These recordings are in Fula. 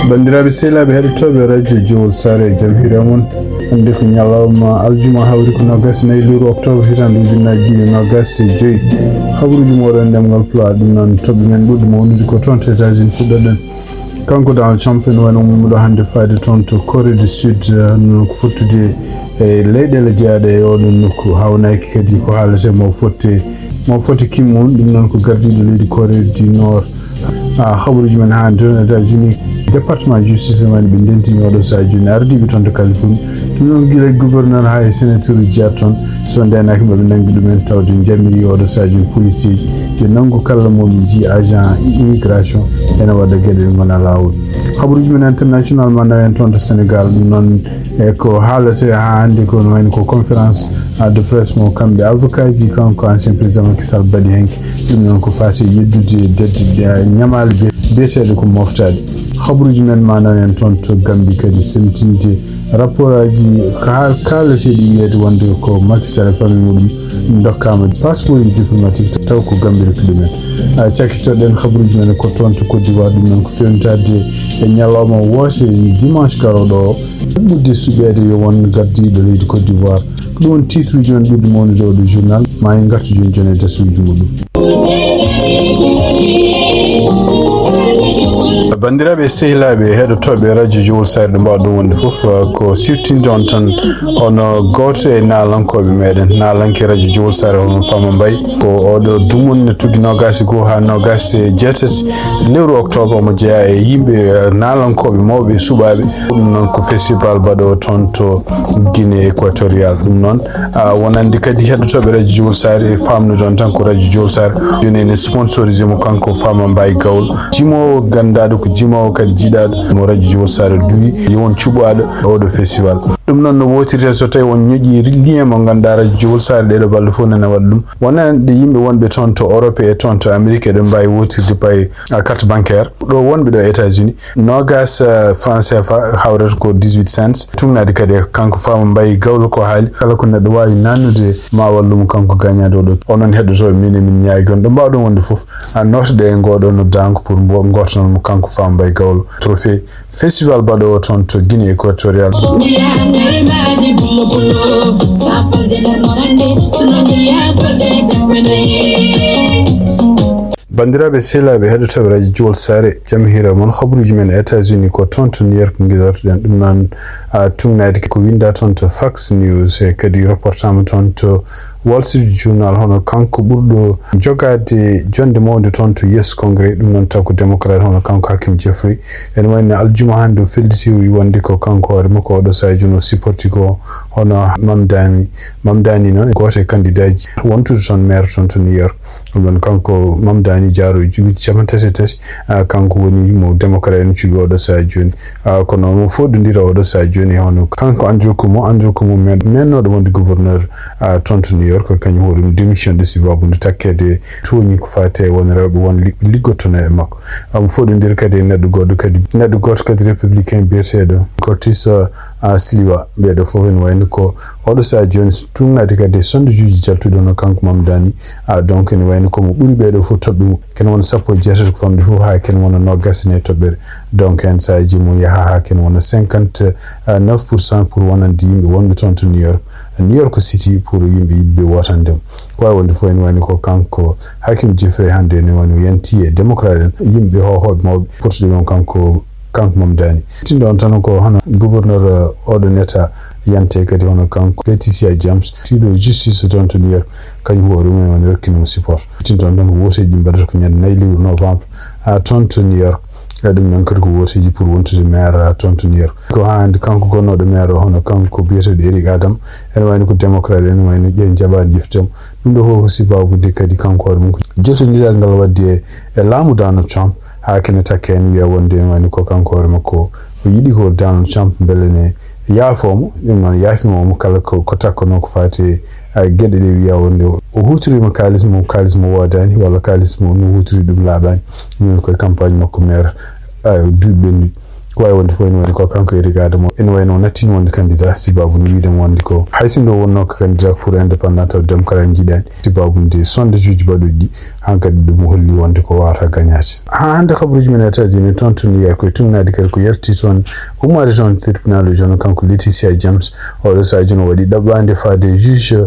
bandiraɓe sehlaɓe heɗotoɓe radio jowol sare jaam hiramon hande ko ñalawma aljuma hawri ko nogas nayyi lewru octobre hitande ujunnaji ɗiɗi nogas e joyyi habaruji moɗon ndemgal Pulaar ɗum noon toɓɓe men ɓurɗo mawnude ko toon to États-Unis puɗɗoɗen kanko Donald Trump ene wayno mummuɗo hande fayde toon to Corée du Sud noon ko fottude e leyɗele jeeyaɗe e oɗon nokku hawnaki kadi ko haalete mo fotte Kim Moon ɗum noon ko gardiɗo leydi Corée du Nord habaruji men ha toon États-Unis département justice man ɓe ndentini oɗo saha joni ardiɓe toon to Californie ɗum noon guila gouverneur ha e sénateur jeyat toon so ndenaki maɓe nangi ɗumen tawde jammiri oɗo saha joni policier ɓe nangu kala moɓe ji agent immigration ene waɗa gueɗe ɗe gona lawol habaruji men international ma nawen toon to Sénégal ɗum noon ko haalate ha hande ko no wayno ko conférence de presse mo kamɓe avocat ji kanko ancien président Macky Sall baɗi hen ɗum noon ko fati yeddude dedde ñamale biyeteɗe ko moftade habaruji men manaw en toon to Gambie kadi semtinde rapport aji kaalateɗi wiyede wonde ko Macky Sall e famille muɗum dokkama passeport diplomatique taw ko Gambie rokki ɗumen cakkitoɗen habaruji men ko toon to Côte d'Ivoire ɗum noon ko fewnitade e ñalawma woose dimanche garoɗo o ɓudde suɓede yo won gardiɗo leydi Côte d'Ivoire ko ɗum won titre uji men ɓurɗo mawnude oɗo journal ma en gartu joni e dasuji muɗum bandiraɓe sehlaɓe heɗotoɓe radio jowol sare ɗo mbawɗon wonde foof ko siftinde on tan ono goto e nalankoɓe meɗen nalanke radio jowol sare hono Fama Mbaye ko oɗo dumon ne tugui nogasi goho ha nogasi jeetati lewru octobre omo jeeya e yimɓe nalankoɓe mawɓe suɓaɓe ɗum noon ko festival baɗo toon to Guinée équatorial ɗum noon wonande kadi heɗotoɓe radio jowol sare e famnude on tan ko radio jowol sare joni ene sponsorisé mo kanko Fama Mbaye Gawlo jimowo gandaɗo ko jimowo kadi jiiɗaɗo mo radio jowol sare duwi yewon cuɓaɗo oɗo festival ɗum noon no wotirte so tawi won ñoƴi lien mo ganduɗa radio jowol sare ɗeɗo balɗe fof nana waɗa ɗum wonande yimɓe wonɓe toon to Europe e toon to Amérique eɗen mbawi wotirde paye carte bancaire ɗo wonɓe ɗo États-Unis nogas franc CFA hawrata ko 18 cents tugnade kadi kanko Fama Mbaye Gawlo ko haali kala ko neɗɗo wawi nannude ma wallum kanko gagnade oɗo onon heɗotoɓe min emin ñaayi gon ɗo mbawɗon wonde foof noteɗe e ngoɗo no danko pour gortanmo kanko Fama Mbaye Gawlo trophée festival baɗo toon to Guinée équatorial bandiraɓe sehlaɓe heɗotoɓe radio jowol sare jaam hira moon habaruji men États-Unis ko toon to New York guidartoɗen ɗum noon tugnade ko winda toon to Fox News e kadi reportama toon to Wall Street Journal hono kanko ɓurɗo jogade jonde mawde toon to Yes Congrès ɗum noon taw ko démocrate hono kanko Hakim Jeffrey ene wayno aljuma hande o felliti wonde ko kanko hoore makko oɗo saha joni o supporti ko hono Mamdani noon goto e candidat ji wontude toon maire toon to New York ɗum noon kanko Mamdani Diaro juɓi capantati kanko woni mo démocrate en cuɓi oɗo saha joni kono mo foɗodira oɗo saha joni hono kanko Andrew Cuomo mennoɗo wonde gouverneur toon to New York ko kañum hoɗum démission de sibabude takkede toñi ko fate won rewɓe won liggottono e makko mo foɗodira kadi e neɗɗo goto kadi républicain biyeteɗo Curtis Sliwa ɓeɗo fof en wayno ko oɗo saha joni tugnade kadi sondage uji jaltuɗo no kanko Mamdani donc ene wayno komo ɓuuri ɓeɗo fof toɓɓe mum ken wona 17 ko famde fof ha ken wona nogasine toɓɓere donc en sahaji mum yaaha ha ken wona 59% pour wonande yimɓe wonɓe toon to New York City pour yimɓe yiɗɓe wotandemo ko wawi wonde fof en wayno ko kanko Hakim Jeffrey hande ne wayno yanti e démocrate en yimɓe hohoɓe mawɓe portude mum kanko Mamdani tinɗo on tan ko hono gouverneur oɗon état yante kadi hono kanko Laetitia James tiɗo justice toon to New York kañum hoore mum woni rokkinimo support tinɗo on tan ko woteji mbaɗata ko ñande 4 lewru novembre toon to New York ɗum noon kadi ko woteji pour wontude maire toon to New York ko hande kanko gonnoɗo maire hono kanko biyeteɗo Eric Adam ene wayno ko démocrate ene wayno ƴen jaɓani yiftemo ɗum ɗo fof ko sibabude kadi kanko hoore mum ko jotodiral ngal waddi e laamu Donald Trump ha kene takke en wiya wonde en wayno ko kanko hoore makko o yiɗi ko Donald Trump beele ne yaafomo ɗum noon yaafimomo kala ko takkono ko fati gueɗe ɗe wiya wonde o hutorima kalis mo wodani walla kalis mo no hutiri ɗum laaɓani ɗum koye campagne makko maire duuɓi ɓennuɗi ko ay wonde fo en woni ko kanko irigade mo en wayno natti wonde candidat sibabu no wiide wonde ko haysindo wonno ko candidat pour indépendant of démocrate jidani sibabu de sonde juge baduji hankadi dum holli wonde ko wata gagnati hande khabruji men États-Unis ton tuni ko tunnaade ko yerti ton umare ton tribunal jono kanko Leticia James o sa jono wadi dabande faade juge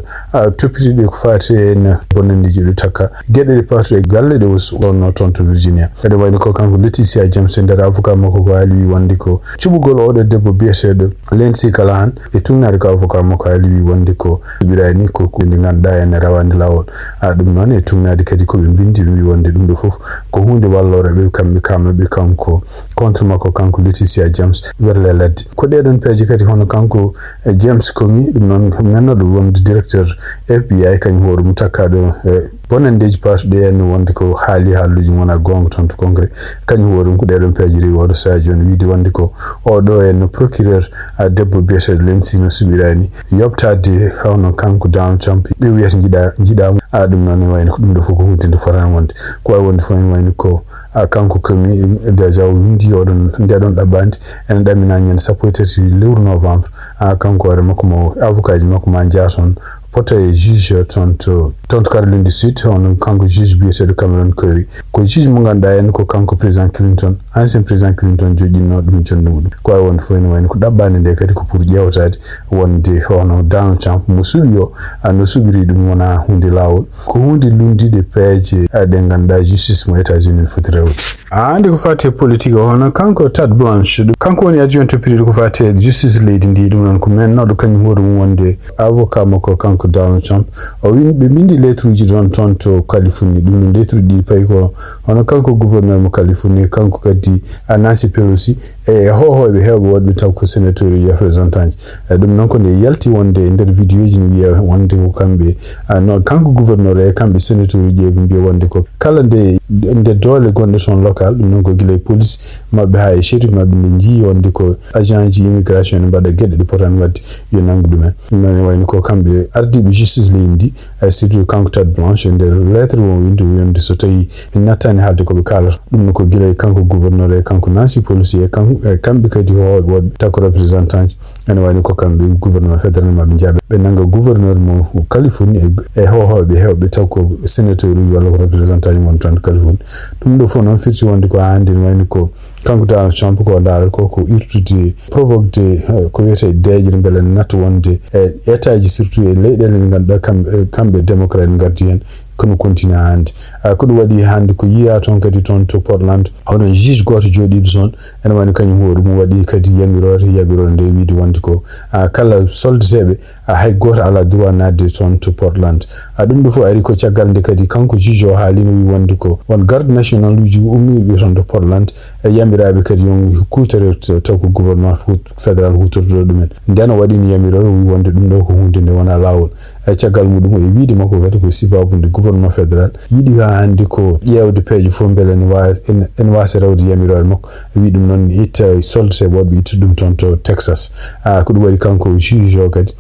topiti de ko faate en bonandi jidu taka gede parti galle de wonno ton to Virginia kadi wayno ko kanko Leticia James ndara avocat mako ko ali wonde ko cubugol odo debbo biyetedo Lindsey Callahan e tunnaade ko avocat mako ali wonde ko birani ko ndi ganda en rawande lawol dum non e tunnaade kadi ko bindi wi wonde dum do fof ko hunde wallore be kambe kanko contre mako kanko Leticia James werle ladde ko dedon peji kadi hono kanko James Comey dum non nanado wonde directeur FBI kany horu mutakado bonandeji part de en wonde ko haaluji wona gonga ton to congrès kany horu ko dedon peji ri wodo sa joni wiide wonde ko o do en procureur debbo biete Lindsey no subirani yobtade hono kanko Donald Trump be wiyata jida dum non wayno ko dum do foko hunde foran wonde ko wonde fo en wayno ko kanko Comey deja windi odon ndedon dabandi en damina nyen sapotati lewru novembre kanko re makko mo avocat makko ma jason poto juge tonto Caroline du Sud on kanko juge biete de Cameron Curry ko juge mo ganda en ko kanko president Clinton ancien president Clinton jodino dum jondum ko won fo en wayno ko dabbande de kadi ko pour jewtade wonde hono Donald Trump musubiyo no subiri dum wona hunde lawol ko hunde lundi de peje de ganda justice mo États-Unis foti rewti ande ko fate politique hono kanko Tad Blanche kanko woni adjoint to ko fate justice lady ndi dum non ko men no do kanyum hodo wonde avocat mako kanko Donald Trump o be mindi letruji don tonto California dum letru di pay ko hono kanko gouverneur mo California kanko kadi Nancy Pelosi e be hewbe wadbe taw ko senator representant dum non ko ne yalti wonde nder video ji ni wiya wonde ko kambe no kanko gouverneur e kambe senator je be mbi wonde ko kala nde dole gonde son local dum non ko gile police mabbe ha e sheriff mabbe nji wonde ko agent ji immigration bada gede de potan waddi yo nangu dum non wayno ko kambe ardibe justice lindi surtout kanko Tad Blanche nder lettre wo windi wonde so tawi natani halde ko be kala dum ko gile kanko gouverneur e kanko Nancy Pelosi e kambe kadi wadbe tako representant en wayno ko kambe gouverneur fédéral mabbe jabe be nanga gouverneur mo Californie e be hewbe taw ko senator wala ko representant mon tan Californie dum do fo non firti wonde ko hande wayno ko kanko Donald Trump ko dal ko irtude provoque ko wete deejir bele natu wonde etaji surtout e leydel ganda kambe democrat gardien kono continue hande ko do wadi hande ko yiya ton kadi ton to Portland hono juge goto jodi zone en wani kanyum horu mo wadi kadi yabirore nde wiidi wonde ko kala soldebe hay goto ala droit nadde ton to Portland dum do fo ari ko ciagal nde kadi kanko juge o haalino wi wonde ko won garde national uji ummi be ton to Portland yamirabe kadi yon kutere to ko gouvernement fédéral hutordo dumen ndeno wadi ni yamirore wi wonde dum do ko hunde ne wona lawol ciagal mudum e wiidi makko kadi ko sibabu nde gouvernement fédéral yidi handi ko yewde peji fo bele en wasa rawde yamirore makko wi dum non itta solde bodbe itta dum ton to Texas ko dum wadi kanko juge o kadi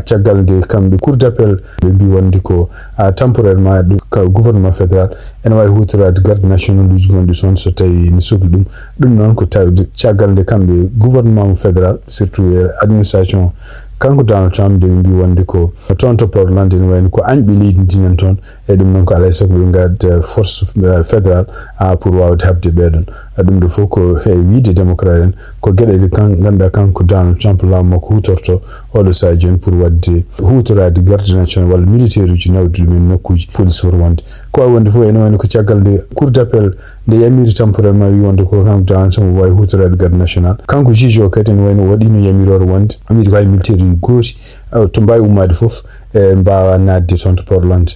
ciagal de kambe cour d'appel be bi wonde ko temporairement gouvernement fédéral en way hutorade garde national uji gonde son so tawi ni sobi dum non ko tawde ciagal de kambe gouvernement fédéral surtout administration kanko Donald Trump de mbi wonde ko tonto Portland en wayno ko anbi leydi dinan ton e dum non ko ala sok be ngad force fédéral pour wawde habde bedon dum do foko wiide démocrate en ko gede de kan ganda kanko Donald Trump lammo ko hutorto odo sajen pour wadde hutorade garde national wal militaire uji nawdu men nokkuji police for wonde ko wonde fo en wayno ko ciagal de cour d'appel de yamiri temporairement wi wonde ko kanko Donald Trump way hutorade garde national kanko juge o kadi en wayno wadi no yamirore wonde wi ko militaire goti to mbay umade fof mbawa nadde ton to Portland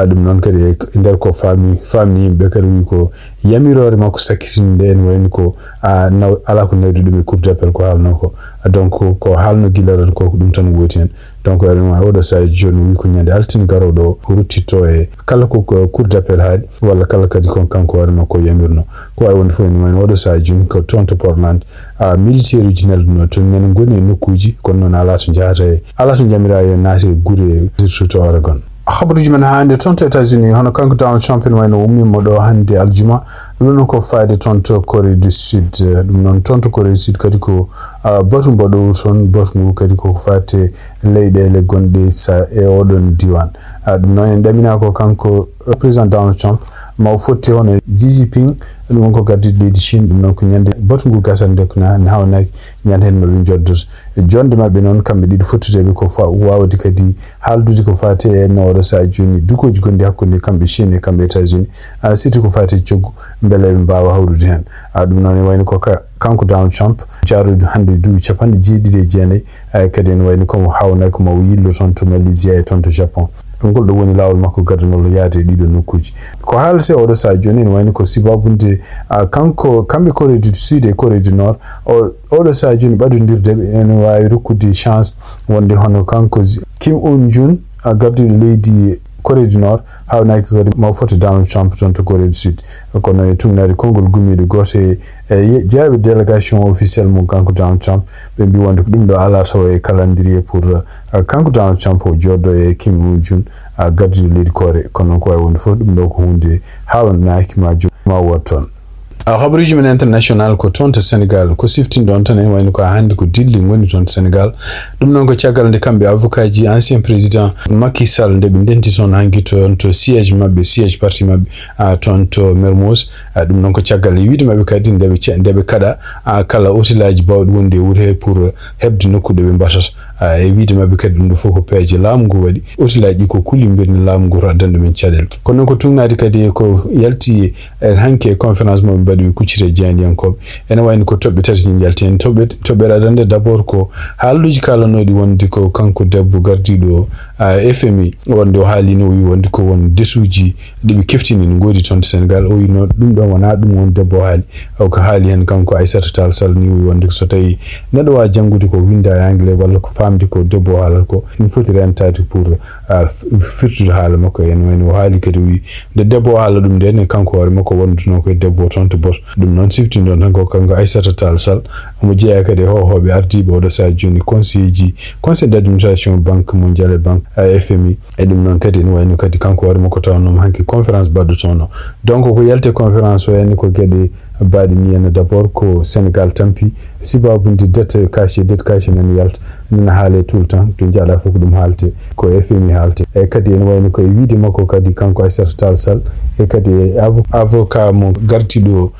dum non kadi nder ko fammi be kadi wi ko yamirore makko sakkitinde en wayni ko ala ko nawdi dum e cour d'appel ko halno ko donc ko halno gilaron ko dum tan woti en donc odo sa joni wi ko nyande altini garodo ruttito e kala ko cour d'appel haadi walla kala kadi kon kanko warno ko yamirno ko ay won fo en wayno odo sa joni ko ton to Portland militaire uji nelduno to nen goni nokkuji kono non ala to jaata ala to jamira e naati gure to Oregon khabaruji man hande ton to États-Unis hono kanko Donald Trump en wayno ummi modo hande aljuma ɗum non ko faade toon to Corée du Sud ɗum noon toon to Corée du Sud kadi ko batu mbaɗo toon batu ngu kadi ko fate leyɗele gonɗe sa e oɗon diwan ɗum noon en ɗamina ko kanko président Donald Trump ma fotti hono Xi Jinping ɗum ko gardiɗo leydi Chine ɗum noon ko ñande batu ngu gasande ko hawnaki ñande hen no ɓe joddoto jonde mabɓe noon kamɓe ɗiɗi fottudeɓe ko wawde kadi haaldude ko fate e no oɗo saha joni dukoji gonɗi hakkude kamɓe Chine e kamɓe États-Unis surtout ko fate coggu beele ɓe mbawa hawrude hen ɗum noon ne wayno ko kanko Donald Trump jaarude hande duuɓi 79 kadi en wayno komo hawnaki komo yillo toon to Malaysia e toon to Japon ngol ɗo woni lawol makko gadunol yaade e ɗiɗo nokkuji ko haalete oɗo saha joni en wayno ko sibabunde kamɓe Corée du Sud e Corée du Nord oɗo saha joni ɓaɗodirdeɓe en wawi rokkude chance wonde hono kanko Kim Un-jun gardiɗo leydi Corée du Nord hawnaki kadi mawfoto Donald Trump toon to Corée du Sud kono e tumnade konngol gummiɗo goto e jeeyaɓe délégation officiel mum kanko Donald Trump ɓe mbi wonde ko ɗum ɗo ala taw e calendrier pour kanko Donald Trump o joddo e Kim Un-jun gardiɗo leydi Corée kono ko wawi wonde fof ɗum ɗo ko hunde hawnaki ma wot toon habaruji men international ko toon to Sénégal ko siftinɗon tan en wayno ko hande ko dilli goni toon to Sénégal ɗum noon ko caggal nde kamɓe avocat ji ancien président Macky Sall nde ɓe ndenti toon hanki toon to siège mabɓe siège parti mabɓe toon to Mermoz ɗum noon ko caggal e wiide mabɓe kadi ndeɓe kaɗa kala hôtelaji bawɗi wonde e wuuro he pour hebde nokkude ɓe mbatata e wiide mabɓe kadi ɗum ɗo fof ko peeje laamu ngu waɗi hôtelaji ɗi ko kuli mbirni laamu ngu to addana ɗumen caɗele kono noon ko tugnade kadi ko yalti hanki e conférence moɓe mbaɗi kuccire jeyandiyankoɓe ene wayno ko toɓɓe tati ɗi jalti hen toɓɓere adande d' abord ko haalluji kalanoɗi wonde ko kanko debbo gardiɗo FMI wonde o haalino o wi wonde ko won desuji ɗiɓe keftini no goodi toon to Sénégal o wino ɗum ɗon wona ɗum won debbo o haali ko haali hen kanko Aissata Tall Sall ni o wi wonde so tawi neɗɗo wawi janggude ko winda e anglais walla ko famde ko debbo o haalata ko ina foti rentade pour firtude haala makko en wayno o haali kadi wi nde debbo o haala ɗum nden e kanko hoore makko wonduno koye debbo toon to Bot ɗum noon siftinɗon tan ko kanko Aissata Tall Sall omo jeeya kadi hohoɓe ardiɓe oɗo saha joni conseil d' administration banque mondiale et banque FMI e ɗum noon kadi ene wayno kadi kanko hoore makko tawnoma hanki conférence baɗɗotono donc ko yalte conférence o henni ko gueɗe mbaɗi ni henna d' abord ko Sénégal tampi sibabude dette caché nana yalta nana haale tout le temps to jaaɗa fof ko ɗum haalte ko FMI haalte e kadi ene wayno koye wiide makko kadi kanko Aissata Tall Sall e kadi avocat mo gartiɗo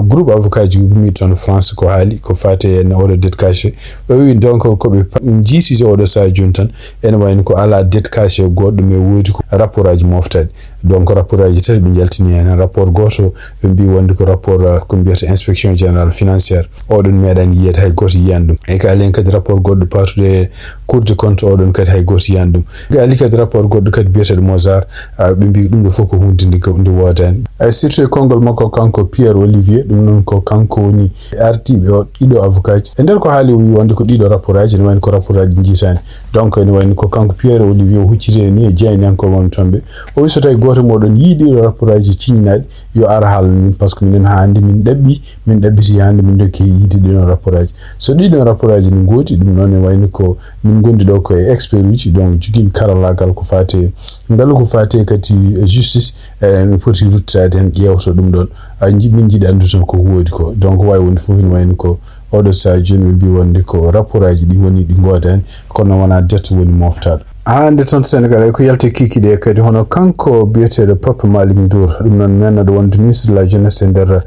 groupe avocat ji gummi toon France ko haali ko fate en oɗo dette caché ɓe wi donc koɓe jiisiti oɗo saha joni tan ene wayno ko ala dette caché goɗɗo mais woodi ko rapport aji moftadi donc rapport aji tati ɓe jaltini hen rapport goto ɓe mbi wonde ko rapport ko mbiyata inspection générale financiére oɗon meeɗani yiyede hay goto yiyan ɗum e ka alen kadi rapport goɗɗo patude cour de compte oɗon kadi hay goto yiyan ɗum gali kadi rapport goɗɗo kadi biyeteɗo Mozart ɓe mbi ɗum ɗo fof ko hunde nde wodani surtout e konngol makko kanko Pierre Olivier ɗum noon ko kanko woni ardiɓe ɗiɗo avocat ji e nder ko haali o wi wonde ko ɗiɗo rapport aji ne wayno ko rapport aji jiitani donc ene wayno ko kanko Pierre Olivier o hucciti ni e jeeyniyankoɓe toon ɓe o wi so tawi goto moɗon yii ɗiɗo rapport aji ciñinaɗi yo ara haalno min par ce que minen hande min ɗaɓɓiti hande min dokki yiide ɗiɗon rapport aji so ɗiɗon rapport aji ne goodi ɗum noon e wayno ko min gondi ɗo koye expert uji donc joguiɓe karallagal ko fate ngaalu ko fate kadi justice mi poti ruttade hen ƴewto ɗum ɗon min jiiɗi andu tan ko woodi ko donc wawi wonde fof ne wayno ko oɗo saha joni ɓe mbi wonde ko rapport aji ɗi woni ɗi godani kono wona dette woni moftaɗo hande toon to Sénégal ko yalte kikiɗe kadi hono kanko biyeteɗo Papa Malick Ndour ɗum noon mennoɗo wonde ministre de la jeunesse e nder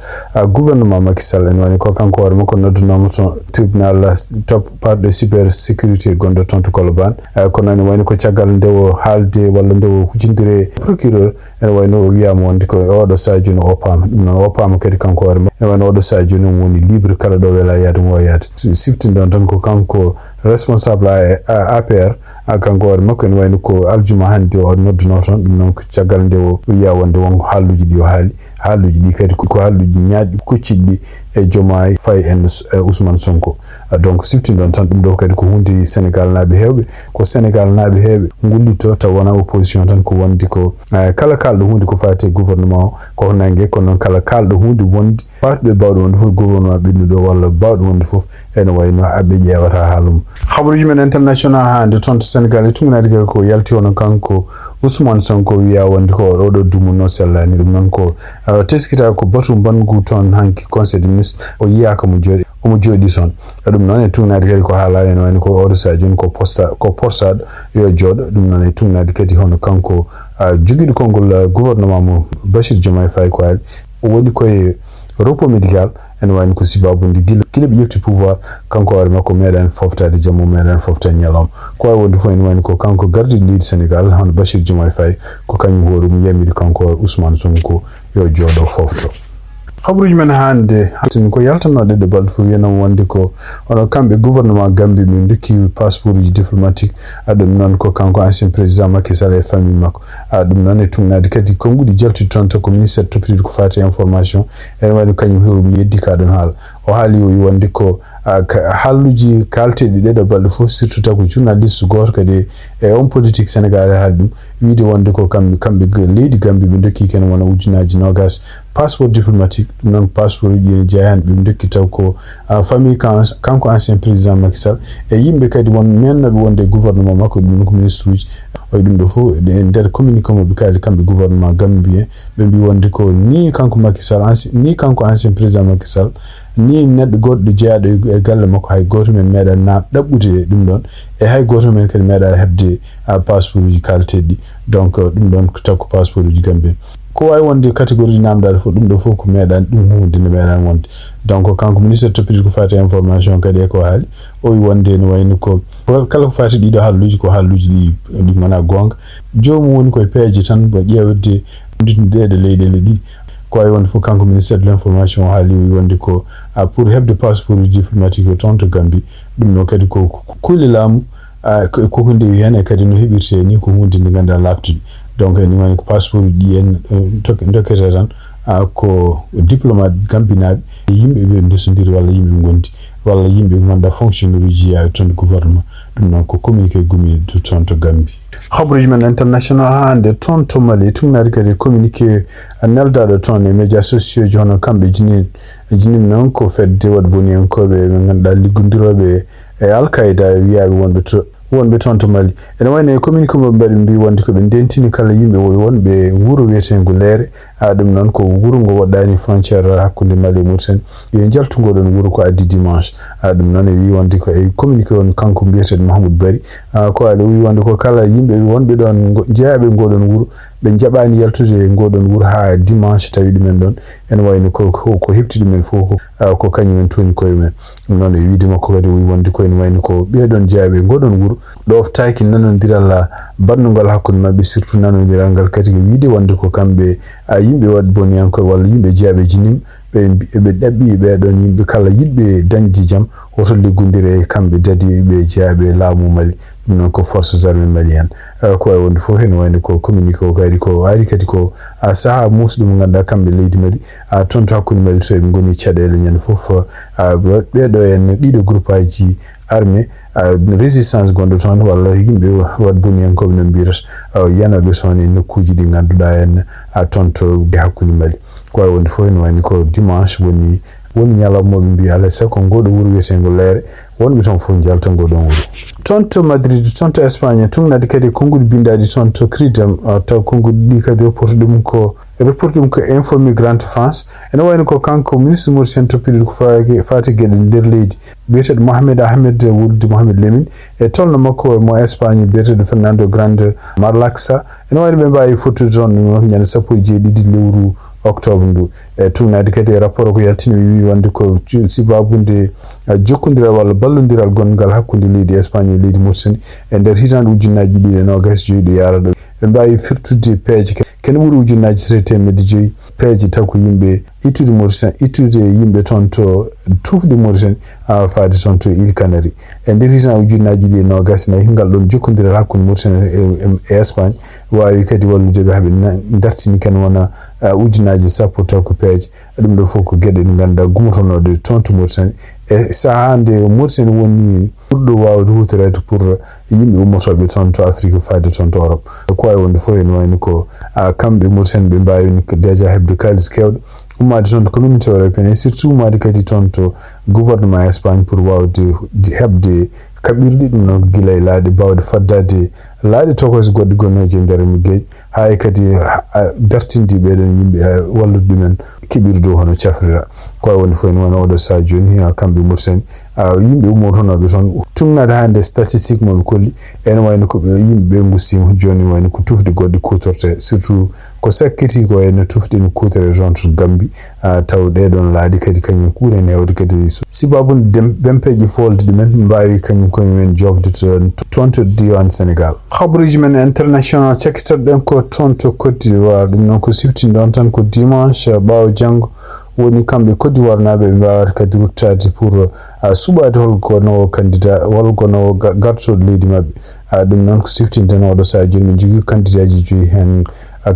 gouvernement Macky Sall en wani ko kanko hoore makko noddunoma toon tribunal top parɗe super sécurité gonɗo toon to Colobane kono ene wayno ko caggal nde o haalde walla nde o huccidire procureur ene wayno o wiyama wonde ko oɗo saha joni o paama ɗum noon o paama kadi kanko hoore makko ene wayno oɗo saha joni on woni libre kala ɗo wela yaade mo yaade siftinɗon tan ko kanko responsable APR kanko hoore makko ene wayno ko aljuma hande o nodduno toon ɗum noon ko caggal nde o wiya wonde won haalluji ɗi o haali haalluji ɗi kadi ko haalluji ñaaɗi kucciɗɗi e Diomaye Faye en Ousmane Sonko donc siftinɗon tan ɗum ɗo kadi ko hunde Sénégal naaɓe heewɓe ko Sénégal naaɓe heewɓe ngullito taw wona opposition tan ko wonde ko kala kalɗo hunde ko fate gouvernement o ko nangue kono noon kala kalɗo hunde wonde patɓe bawɗo wonde fof gouvernement ɓennuɗo walla bawɗo wonde fof ene wayno aɓe ƴeewata haalum habaruji men international hande toon to Sénégal e tuganade ko yalti hono kanko Usman Sonko wiya wonde ko oɗo dumu no sellani ɗum noon ko teskita ko batum bangu toon hanki conseil des ministres o yiyaka omo jooɗi son ɗum noon e tugnade kadi ko haala en wani ko oɗo sa joni ko porsaɗo yo jooɗo ɗum noon e tugnade kadi hono kanko joguiɗo konngol gouvernement mo Bachir Diomaye Faye ko haali o woni koye repos médical en wani ko sibabude gila ɓe ƴefti pouvoir kanko hoore makko meeɗani foftade jammu meeɗani foftade ñalawma ko wawi wonde fof en wani ko kanko gardiɗo leydi Sénégal hono Bachir Diomaye Faye ko kañum hoore mum yamiri kanko Ousmane Sonko yo jooɗo fofto habruji men hande ko yaltanoɗe de balɗe fof wiyanam wonde ko ono kamɓe gouvernement Gambie min dokki passeport uji diplomatique ɗum noon ko kanko ancien président Macky Sall e famille makko ɗum noon e tugnade kadi konguɗi jaltude toon to ko ministére toppitiɗo ko fati information en waɗi kañum hewrum yeddi ka ɗon haala o haali o wi wonde ko halluji kalteɗi ɗeɗo balɗe fof surtout taw ko journaliste goto kadi e on politique sénégalais haali ɗum wiide wonde ko kamɓe leydi Gambie ɓe dokki ken wona ujunaji nogas passeport diplomatique ɗum noon passeport uji ene jeeyani ɓe dokki taw ko famille kanko ancien président Macky Sall e yimɓe kadi won mennoɓe wonde gouvernement makko ɗum ko ministre uji oy ɗum ɗo fof e nder communiqué mo ɓe kaali kamɓe gouvernement Gambien ɓe mbi wonde ko ni kanko Macky Sall ni kanko ancien président Macky Sall ni neɗɗo goɗɗo jeeyaɗo e galle makko hay goto men meeɗa ɗaɓɓude ɗum ɗon e hay goto men kadi meeɗa hebde passeport uji kalteɗi donc ɗum ɗon taw ko passeport uji Gambien ko wawi wonde catégorie namdade fof ɗum ɗo fof ko meeɗani ɗum hunde nde meeɗani wonde donc kanko ministére toppitiɗo ko fati information kadi e ko haali o wi wonde ne wayno ko kala ko fati ɗiɗo halluji ko halluji ɗi gona gonga jomum woni koye peeje tan bo ƴewde nditnudeɗe leyɗele ɗiɗi ko wawi wonde fof kanko ministére de l' information o haali o wi wonde ko pour hebde passeport diplomatique o toon to Gambie ɗum ɗo kadi ko kuule laamu ko hunde hen e kadi no heɓirte ni ko hunde nde ganduɗa labtude donc ni wani ko passeport ji en dokkete tan ko diplomate gambinaɓe e yimɓe ɓe ndesodiri walla yimɓe gondi walla yimɓe ganduɗa fonctionnaire uji yawi toon gouvernement ɗum noon ko communiqué gumi toon to Gambie habruji men international hande toon to Mali tugnade kadi communiqué neldaɗo toon e médias sociaux ji hono kamɓe jinim noon ko fedde waɗa boni en koɓe ɓe ganduɗa liggodiroɓe e Al-Qaïda wiyaɓe wonɓe toon to Mali ene wayno e communiqué mo mbaɗi mbi wonde ko ɓe ndentini kala yimɓe wonɓe wuro wiyetego Leere ɗum noon ko wuro ngo waɗɗani frontiére hakkude Mali e Mauritanie yo jaltu ngoɗon wuro ko addi dimanche ɗum noon e wi wonde ko e communiqué on kanko mbiyeteɗo Mahamoudou Bari ko ali o wi wonde ko kala yimɓe wonɓe ɗon jeeyaɓe ngoɗon wuro ɓe jaɓani yaltude ngoɗon wuro ha dimanche tawi ɗumen ɗon ene wayno ko hepti ɗumen fof ko kañumen toni koye men ɗum noon e wiide makko kadi o wi wonde ko ene wayno ko ɓeɗon jeeyaɓe ngoɗon wuro ɗoftaki nanodiral bandugol hakkude mabɓe surtout nanodiral ngal kadi ko wiide wonde ko kamɓe yimɓe waɗ boniyankoɓe walla yimɓe jeeyaɓe jinim ɓe ɗaɓɓi ɓeɗon yimɓe kala yiɗɓe dañde jaam woto liggodira e kamɓe dadiɓe jeeyaɓe laamu Mali ɗum noon ko forces armées malienne ko wawi wonde fof ene wayno ko communiqué o kadi ko ari kadi ko saaha musɗum mo ganduɗa kamɓe leydi Mali toon to hakkude Mali to eɓe goni caɗele ñande fof ɓeɗo en ɗiɗo groupe aji armée résistance gonɗo toon walla yimɓe waɗ boniyankoɓe no mbirata yanoɓe toon e nokkuji ɗi ganduɗa en toon to hakkude Mali ko wawi wonde fof ene wayno ko dimanche woni ñalawma ɓe mbi alay sago ngoɗo wuro wiyetego Leere wonɓe toon fof jalta ngoɗon wuro toon to Madrid toon to Espagne tugnade kadi konguɗi bindaɗi toon to Cridam taw konguɗi ɗi kadi reporte ɗum ko info migrante France ene wayno ko kanko ministre Maurice toppiɗo ko fati gueɗe nder leydi biyeteɗo Mohamed Ahmed wulde Mohamed Lemine e tolno makko mo Espagne biyeteɗo Fernando Grande Marlaxa ene wayno ɓe mbawi fottude toon ñande 17 lewru octobre ndu e tugnade kadi e rapport ko yaltini wi wonde ko sibabude jokkodiral walla ballodiral gongal hakkude leydi Espagne e leydi Mauritanie e nder hitande ujunnaji ɗiɗi e nogas joyyi yara ɗo ɓe mbawi firtude peeje kene ɓuuri ujunnaji 3,5 peeje taw ko yimɓe ittude yimɓe toon to tufde Mauritanie faade toon to Île Canaries e nder hitande ujunnaji ɗi e nogas nayi ngal ɗon jokkodiral hakkude Mauritanie e Espagne wawi kadi walludeɓe haaɓe dartini ken wona ujunnaji sappo taw ko peeje ɗum ɗo fof ko gueɗe ɗe ganduɗa gumotonoɗe toon to Mauritanie e saha nde Mauritanie woni ɓurɗo wawde hutorede pour yimɓe ummotoɓe toon to Afrique faade toon to Europe ko wawi wonde fof ene wayno ko kamɓe Mauritanie ɓe mbawini déjà hebde kalis kewɗo ummade toon to communauté européenne et surtout ummade kadi toon to gouvernement Espagne pour wawde hebde kaɓirɗi ɗum noon guila e laaɗe bawde faddade laadi tokos goddi gonnoje nder mi geej hay kadi dartindi ɓeɗon yimɓe wallude ɗumen kiɓirdu hono cafrira ko woni fo en woni oɗo sa joni kamɓe mursani yimɓe ummotonoɓe toon tugnade hande statistique moɓe kolli ene wayno ko yimɓe ɓe gustima joni wayno ko tufde goɗɗe kutorte surtout ko sakkiti ko ene tufde no kutere toon to Gambi taw ɗeɗon laaɗi kadi kañum kuure newde kadi sibabude bempeji folde ɗumen mbawi kañum koyemen jofde toon to diwan Sénégal. Habaruji men international cakkitoɗen ko toon to Côte d'Ivoire ɗum noon ko siftinɗon tan ko dimanche ɓawo janggo woni kamɓe Côte d'Ivoire naɓe ɓe mbawata kadi ruttade pour suɓade holgono candidat holgono gartoɗo leydi mabɓe ɗum noon ko siftinten oɗo sa joni min jogui candidat ji joyi hen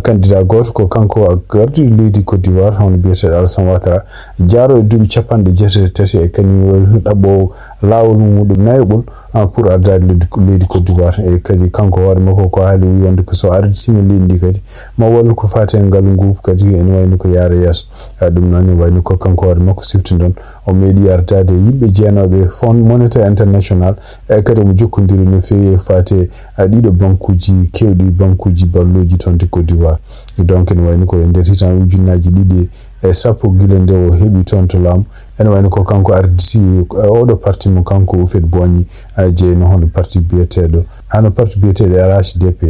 candidat goto ko kanko garduɗo leydi Côte d'Ivoire hono biyeteɗo Alassane Ouattara jaaro e duuɓi 93 e kañum woni ɗaɓɓowo lawol muɗum nayoɓol pour ardade leydi Côte d'Ivoire e kadi kanko hoore makko ko haali wi wonde ko so arditima leydi ndi kadi ma wallu ko fate ngal ngu kadi ene wayno ko yaara yeeso ɗum noon ne wayno ko kanko hoore makko sifti ɗon o meeɗi ardade yimɓe jeenoɓe Fonds monétaire international e kadi omo jokkodiri no fewi fate ɗiɗo bankuji kewɗi bankuji balloji toon de Côte d'Ivoire donc ene wayno ko e nder hitan ujunnaji ɗiɗi e sappo gila nde o heɓi toon to laamu ene wayno ko kanko arditi oɗo parti mo kanko Houphouët-Boigny jeyno hono parti biyeteɗo parti biyeteɗo RHDP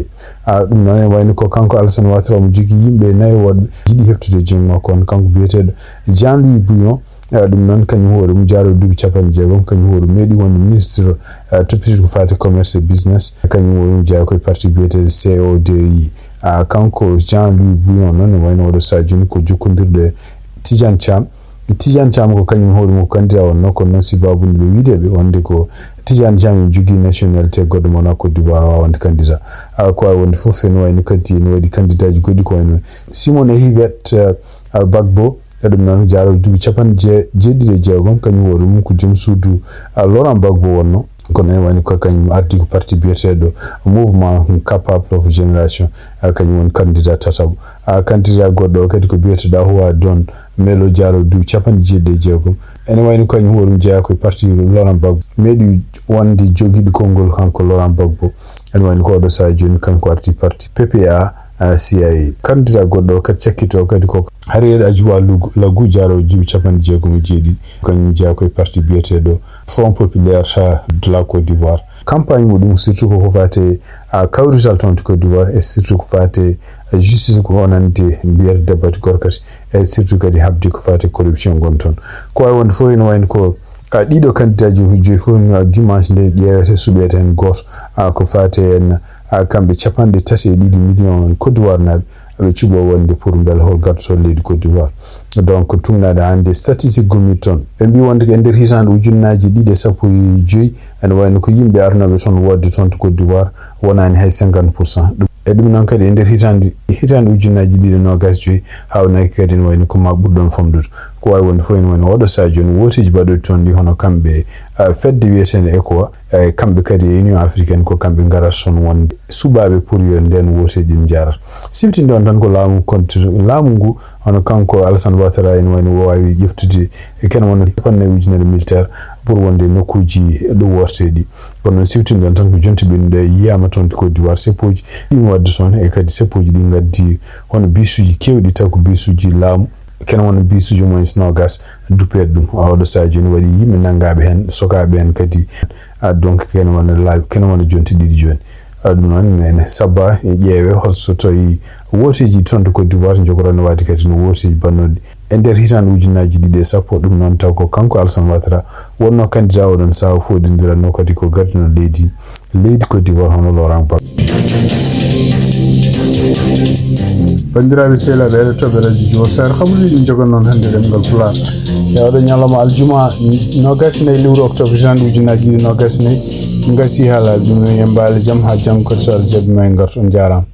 ɗum noon ene wayno ko kanko Alassane Ouattara omo jogui yimɓe nayo woɗɓe jiiɗi heftude jongo makko on kanko biyeteɗo Jean-Louis Bouillon ɗum noon kañum hoore mum jaaro duuɓi 60 kañum hoore meeɗi wonde ministre toppitiɗo ko fate commerce et business kañum hoore mum jeeya koye parti biyeteɗo CODI kanko Jean-Louis Bouillon noon ne wayno oɗo sa joni ko jokkodirɗe Tidiane Thiam ko kañum hoore mum candidat wonno kono noon sibabude ɓe wiideɓe wonde ko Tidiane Thiam jogui nationalité goɗɗo mona Côte d'Ivoire wawa wonde candidat ko wawi wonde foof ene wayno kadi ne waɗi candidat ji goɗɗi ko wayno Simone Hivet Bagbo ɗum noon jaaro duuɓi 76 kañum hoore mum ko joom suudu Laurent Gbagbo wonno kono ene wayno ko kañum ardi ko parti biyeteɗo mouvement capable of génération kañum woni candidat tataɓo candidat goɗɗo kadi ko biyeteɗo Ahoua Don Melo jaaro duuɓi 76 ene wayno kañum hoore mum jeeya koye parti Laurent Gbagbo meeɗi wonde joguiɗo konngol kanko Laurent Gbagbo ene wayno ko oɗo sa joni kanko arti parti PPA CIA candidat goɗɗo kadi cakkito kadi ko Harriet Adjoua Lagou jaaro duuɓi 67 kañum jeeya koye parti biyeteɗo Front populaire de la Côte d'Ivoire campagne muɗum surtout ko fate kawrital toon to Côte d'Ivoire et surtout ko fate justice ko wonande mbiyata débat gorkati e surtout kadi habde ko fate corruption gon toon ko wawi wonde fof ene wayno ko ɗiɗo candidat ji joyi fof dimanche nde ƴeewete suɓete hen goto ko fate en kamɓe 32 millions Côte d'Ivoire naɓe ɓe cuɓo wonde pour beele hol gartotoo leydi Côte d'Ivoire donc tugnade hande statistique gommi toon ɓe mbi wonde e nder hitande ujunnaji 15 ene wayno ko yimɓe arnoɓe toon wodde toon to Côte d'Ivoire wonani hay 50% e ɗum noon kadi e nder hitande ujunnaji 25 hawnaki kadi ene wayno ko ma ɓurɗon famdude ko wawi wonde fof ene wayno oɗo sa joni wotiji baɗoɗi toon ndi hono kamɓe fedde wiyetene ECOWAS e kamɓe kadi e Union africaine ko kamɓe garata toon wonde suɓaɓe pour yo nden woteji ɗin jarata siftinde on tan ko laamu ngu hono kanko Alassane Ouattara ene wayno wawi ƴeftude kene wona 50 militaire pour wonde nokkuji ɗo worteɗi kono noon siftinde on tan ko jonti ɓennuɗe yiyama toon to Côte d'Ivoire seppoji ɗin wadde toon e kadi seppoji ɗi gaddi hono bisuji kewɗi taw ko bisuji laamu kene wona bisuji moyen nogas dupeɗe ɗum oɗo sa joni waɗi yimɓe nangaɓe hen sokaɓe hen kadi donc kene wona laabi kene wona jonti ɗiɗi joni ɗum noon ene sabba e ƴeewe holso tawi woteji toon to Côte d'Ivoire jogorano wade kadi no woteji bannoɗi e nder hitande ujunnaji 10 ɗum noon taw ko kanko Alassane Ouattara wonno candidat oɗon saha foɗodiranno kadi ko gardino leydi Côte d'Ivoire hono Laurent Gbagbo bandiraɓe sehlaɓe heɗotoɓe radio Juma Sar haɓuji ɗum jogon noon hannde ɗemgal Pulaar yawɗo ñalawma aljuma 24 lewru octobre hitande ujunnaji 24 gasi haalaɓe ɗum e mbaali jaam ha janggo kadi so Allah jaaɓi ma en garton jarama.